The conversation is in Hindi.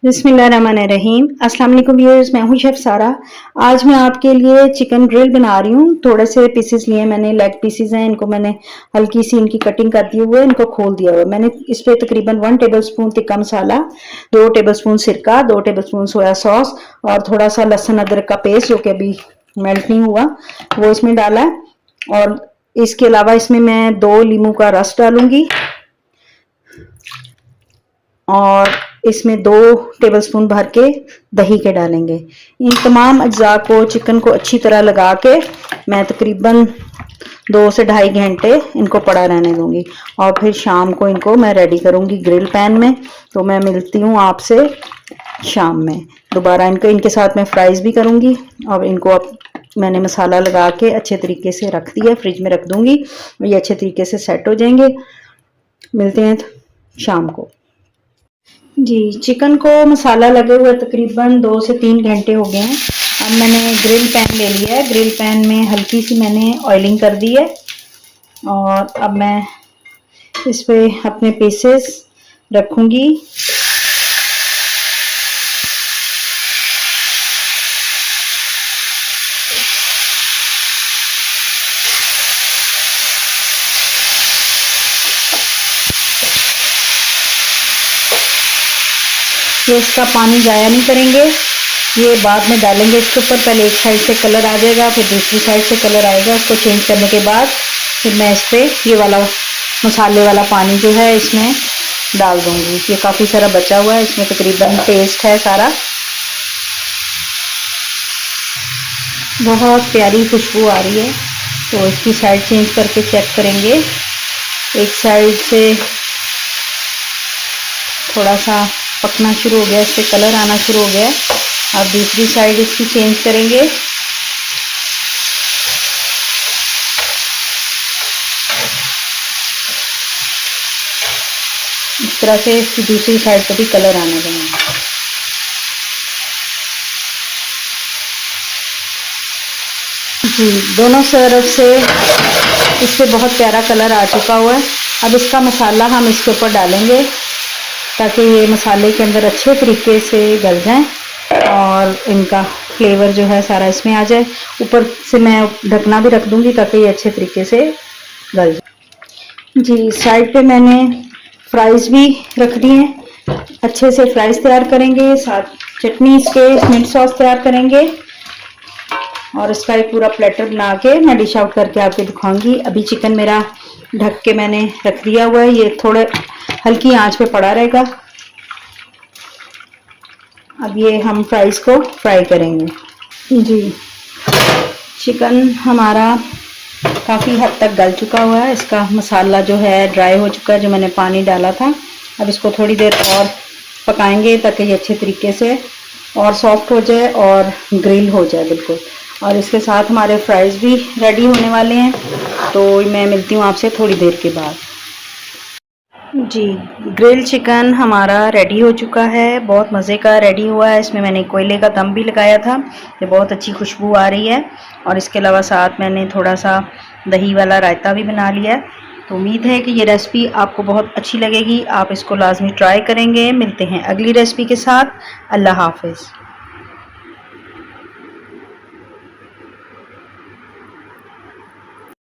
बिस्मिल्लाहिर्रहमानिर्रहीम। अस्सलाम वालेकुम व्यूअर्स, मैं हूं शेफ सारा। आज मैं आपके लिए चिकन ग्रिल बना रही हूं। थोड़े से पीसेस लिए मैंने, लेग पीसेस हैं, इनको मैंने हल्की सी इनकी कटिंग कर दी हुई है, इनको खोल दिया हुआ है। मैंने इस पे तकरीबन 1 टेबलस्पून तिक्का मसाला, 2 टेबलस्पून सिरका, 2 टेबलस्पून सोया सॉस और थोड़ा सा लहसुन अदरक का पेस्ट जो कि अभी मेल्ट नहीं हुआ वो इसमें डाला है। और इसके अलावा इसमें मैं 2 लीमू का रस डालूंगी और इसमें 2 टेबलस्पून भर के दही के डालेंगे। इन तमाम अज्जा को, चिकन को अच्छी तरह लगा के मैं तकरीबन 2 से ढाई घंटे इनको पड़ा रहने दूंगी और फिर शाम को इनको मैं रेडी करूंगी ग्रिल पैन में। तो मैं मिलती हूँ आपसे शाम में दोबारा। इनके साथ मैं फ्राइज भी करूंगी। और इनको अब मैंने मसाला लगा के अच्छे तरीके से रख दिया, फ्रिज में रख दूंगी, ये अच्छे तरीके से सेट हो जाएंगे। मिलते हैं शाम को। जी, चिकन को मसाला लगे हुए तकरीबन 2 से 3 घंटे हो गए हैं। अब मैंने ग्रिल पैन ले लिया है। ग्रिल पैन में हल्की सी मैंने ऑयलिंग कर दी है और अब मैं इस पे अपने पीसेस रखूंगी। तो इसका पानी ज़ाया नहीं करेंगे, ये बाद में डालेंगे इसके ऊपर। पहले एक साइड से कलर आ जाएगा, फिर दूसरी साइड से कलर आएगा। उसको चेंज करने के बाद फिर मैं इस पर ये वाला मसाले वाला पानी जो है इसमें डाल दूंगी। ये काफ़ी सारा बचा हुआ है, इसमें तकरीबन पेस्ट है सारा। बहुत प्यारी खुशबू आ रही है। तो इसकी साइड चेंज करके चेक करेंगे। एक साइड से थोड़ा सा पकना शुरू हो गया, इससे कलर आना शुरू हो गया। अब दूसरी साइड इसकी चेंज करेंगे। इस तरह से इसकी दूसरी साइड पर भी कलर आने देंगे। जी, दोनों तरफ से इस पर बहुत प्यारा कलर आ चुका हुआ है। अब इसका मसाला हम इसके ऊपर डालेंगे ताकि ये मसाले के अंदर अच्छे तरीके से गल जाएं और इनका फ्लेवर जो है सारा इसमें आ जाए। ऊपर से मैं ढकना भी रख दूंगी ताकि ये अच्छे तरीके से गल जाए। जी, साइड पे मैंने फ्राइज भी रख दिए हैं। अच्छे से फ्राइज तैयार करेंगे, साथ चटनी इसके मिंट सॉस तैयार करेंगे और इसका एक पूरा प्लेटर बना के मैं डिश आउट करके आपको दिखाऊंगी। अभी चिकन मेरा ढक के मैंने रख दिया हुआ है, ये थोड़े हल्की आंच पे पड़ा रहेगा। अब ये हम फ्राइज को फ्राई करेंगे। जी, चिकन हमारा काफ़ी हद तक गल चुका हुआ है। इसका मसाला जो है ड्राई हो चुका है, जो मैंने पानी डाला था। अब इसको थोड़ी देर और पकाएंगे ताकि ये अच्छे तरीके से और सॉफ्ट हो जाए और ग्रिल हो जाए बिल्कुल। और इसके साथ हमारे फ्राइज भी रेडी होने वाले हैं। तो मैं मिलती हूँ आपसे थोड़ी देर के बाद। जी, ग्रिल चिकन हमारा रेडी हो चुका है, बहुत मज़े का रेडी हुआ है। इसमें मैंने कोयले का दम भी लगाया था, ये बहुत अच्छी खुशबू आ रही है। और इसके अलावा साथ मैंने थोड़ा सा दही वाला रायता भी बना लिया है। तो उम्मीद है कि ये रेसिपी आपको बहुत अच्छी लगेगी, आप इसको लाजमी ट्राई करेंगे। मिलते हैं अगली रेसिपी के साथ। अल्लाह हाफ़िज़।